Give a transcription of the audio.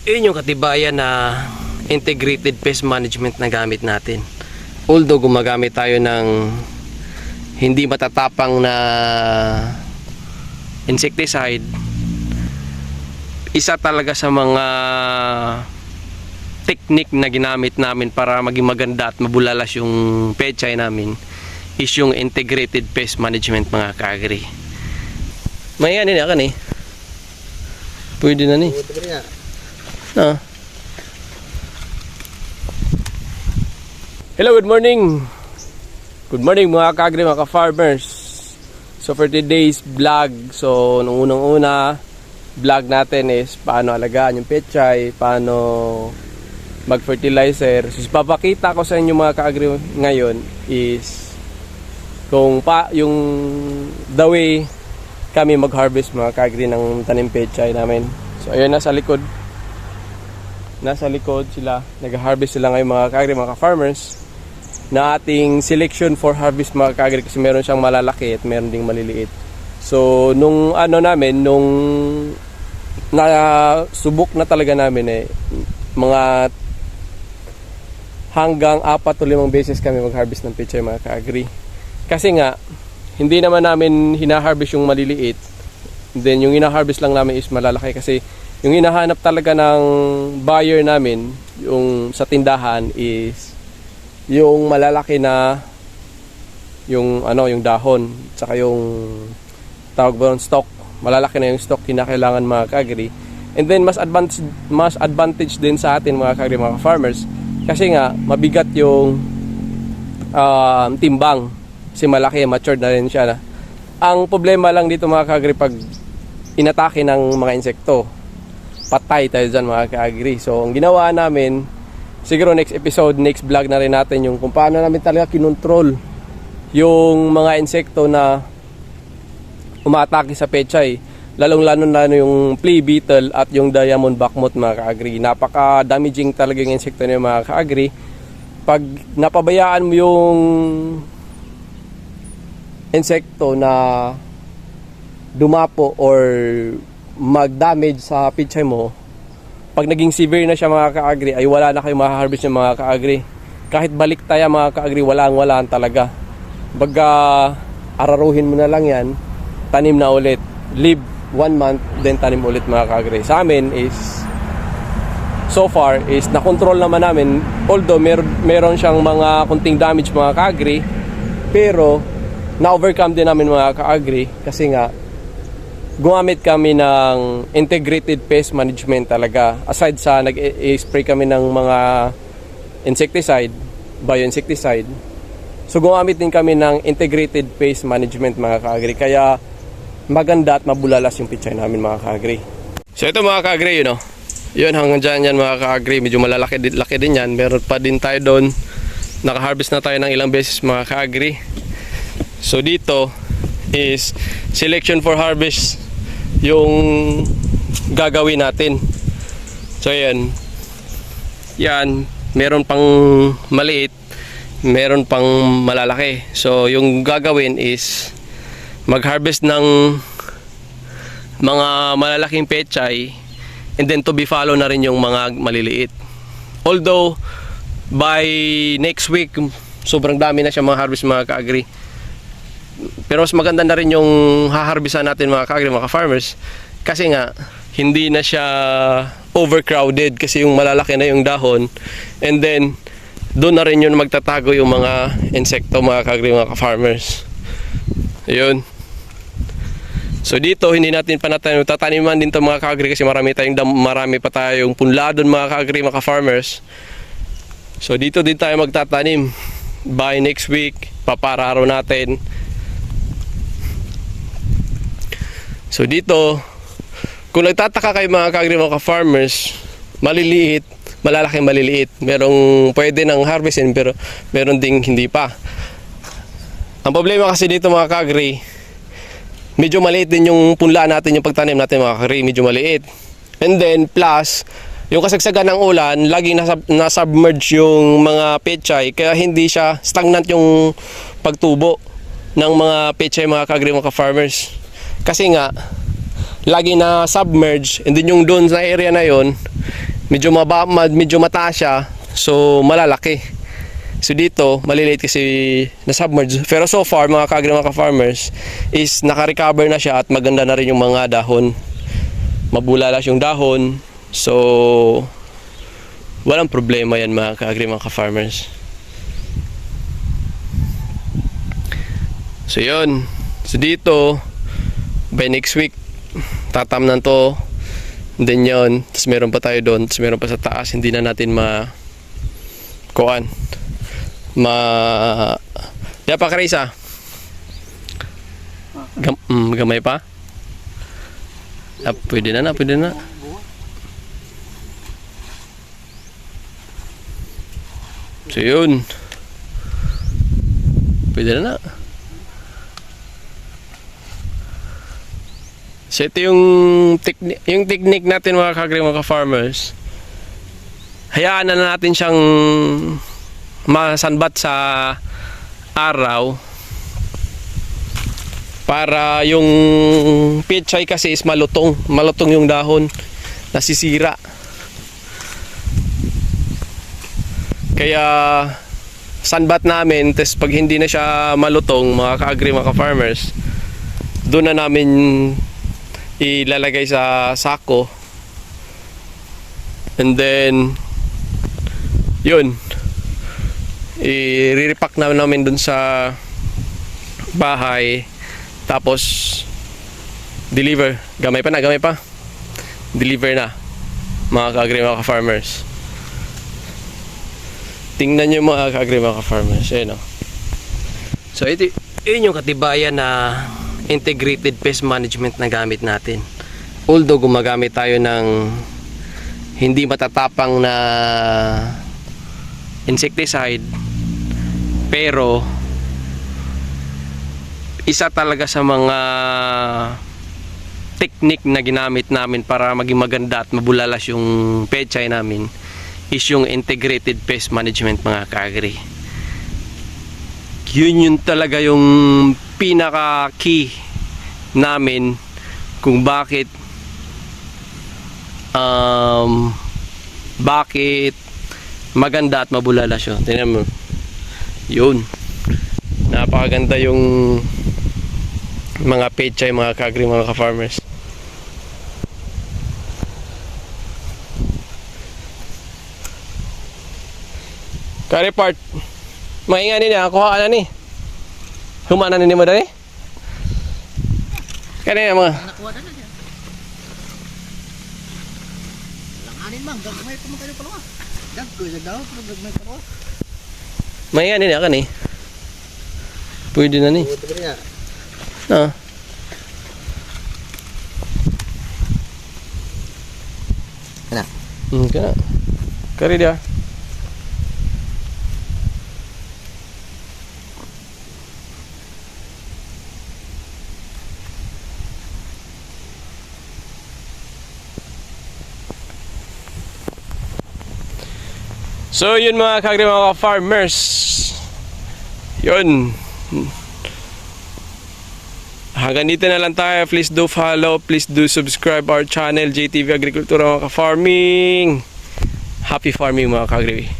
Yun yung katibayan na integrated pest management na gamit natin. Although gumagamit tayo ng hindi matatapang na insecticide, isa talaga sa mga technique na ginamit namin para maging maganda at mabulalas yung pechay namin is yung integrated pest management, mga ka-agri. May ano na kan eh. Pwede na ni. Hello, good morning. Good morning mga ka-agri, mga ka-farmers. So for today's vlog, so nung unang-una vlog natin is paano alagaan yung pechay, paano mag-fertilizer. So papakita ko sa inyo mga ka-agri ngayon is kung yung the way kami mag-harvest mga ka-agri ng tanim pechay namin. So ayun, nasa likod sila, nag-harvest sila ngayon mga ka-agri, mga ka-farmers, na ating selection for harvest mga ka-agri, kasi meron siyang malalaki at meron ding maliliit. So nung nung nasubok na talaga namin mga hanggang 4 o 5 beses kami mag-harvest ng pechay mga ka-agri. Kasi nga hindi naman namin hina-harvest yung maliliit, then yung hina-harvest lang namin is malalaki, kasi yung hinahanap talaga ng buyer namin yung sa tindahan is yung malalaki na yung yung dahon, saka yung tawag ba yung stock, malalaki na yung stock kinakailangan mga ka-agri. And then mas advantage din sa atin mga ka-agri, mga farmers, kasi nga mabigat yung timbang, kasi malaki, matured na rin siya na. Ang problema lang dito mga ka-agri, pag inatake ng mga insekto, patay tayo dyan mga ka-agri. So ang ginawa namin, siguro next episode, next vlog na rin natin yung kung paano namin talaga kinontrol yung mga insekto na umaatake sa pechay, lalong-lalo na yung flea beetle at yung diamond backmoth mga ka-agri. Napaka-damaging talaga yung insekto na yung mga ka-agri. Pag napabayaan mo yung insekto na dumapo or mag-damage sa pechay mo, pag naging severe na siya mga ka-agri, ay wala na kayong ma-harvest yung mga ka-agri. Kahit balik tayo mga ka-agri, walang talaga. Baga araruhin mo na lang yan, tanim na ulit, leave 1 month, then tanim ulit mga ka-agri. Sa amin is so far is na-control naman namin, although meron siyang mga kunting damage mga ka-agri, pero na-overcome din namin mga ka-agri, kasi nga gumamit kami ng integrated pest management talaga. Aside sa nag-spray kami ng mga insecticide, bioinsecticide, so gumamit din kami ng integrated pest management mga ka-agri, kaya maganda at mabulalas yung pechay namin mga ka-agri. So ito mga ka-agri, yun hanggang dyan yan mga ka-agri, medyo malalaki din yan. Meron pa din tayo doon, naka-harvest na tayo ng ilang beses mga ka-agri. So dito is selection for harvest yung gagawin natin. So yan, meron pang maliit, meron pang malalaki. So yung gagawin is mag-harvest ng mga malalaking pechay, and then to be follow na rin yung mga maliliit. Although by next week sobrang dami na siya mga harvest mga ka-agri, pero mas maganda na rin yung haharbisan natin mga ka-agri, mga farmers, kasi nga hindi na siya overcrowded, kasi yung malalaki na yung dahon, and then doon na rin yun magtatago yung mga insekto mga ka-agri, mga farmers. Ayun. So dito hindi natin tataniman din to mga ka-agri, kasi marami pa tayong punladon mga ka-agri, mga farmers. So dito din tayo magtatanim. By next week papararo natin. So dito, kung nagtataka kayo mga ka-agri, mga farmers, maliliit, malalaking maliliit, merong pwede nang harvestin, pero meron ding hindi pa. Ang problema kasi dito mga ka-agri, medyo maliit din yung punlaan natin, yung pagtanim natin mga ka-agri, medyo maliit. And then plus, yung kasagsagan ng ulan, laging nasubmerge yung mga pechay, kaya hindi siya stagnant yung pagtubo ng mga pechay mga ka-agri, mga farmers. Kasi nga lagi na submerge, and then yung doon sa area na yon medyo mataas siya, so malalaki. So dito, maliliit kasi na-submerge. Pero so far, mga ka-agri, mga ka-farmers, is naka-recover na siya at maganda na rin yung mga dahon. Mabulalas yung dahon. So, walang problema yan, mga ka-agri, mga ka-farmers. So yun. So dito, by next week, tatamnan to. Then yun, tapos meron pa tayo doon, tapos meron pa sa taas, hindi na natin ya pa Karisa. Gamay pa? Pwede na. So yun. Pwede na. So ito yung technique natin, mga ka-agri, mga ka-farmers. Hayaan na natin siyang masanbat sa araw para yung pechay kasi is malutong yung dahon, nasisira. Kaya sanbat namin, tapos pag hindi na siya malutong, mga ka-agri, mga ka-farmers, doon na namin ilalagay sa sako, and then yun, i-repack namin dun sa bahay, tapos deliver. Gamay pa deliver na, mga ka-agri, mga ka-farmers. Tingnan nyo, mga ka-agri, mga ka-farmers. Ayun, no? So yun yung katibayan na integrated pest management na gamit natin. Although gumagamit tayo ng hindi matatapang na insecticide, pero isa talaga sa mga technique na ginamit namin para maging maganda at mabulalas yung pechay namin is yung integrated pest management, mga ka-agri. Yun talaga yung pinaka key namin kung bakit maganda at mabulalas yun. Tingnan mo. Yun. Napakaganda yung mga pechay, mga ka-agri, mga ka-farmers. Ka-report. Maingani na. Kuha ka na ni. Humana na ni mo dali. Kanina mga. Nakuha na niya. Langanin mang. Gagmay ko magkano pa naman. Gagkoy sa daw. Pero gagmay pa naman. Maingani na ka ni. Pwede na ni. Pwede na. Ah. Kana. Kana. Kari dia. So yun, mga ka-agri, mga farmers. Yun. Hanggang dito na lang tayo. Please do follow, please do subscribe our channel, JTV Agricultura, mga ka-farming. Happy farming, mga ka-agri.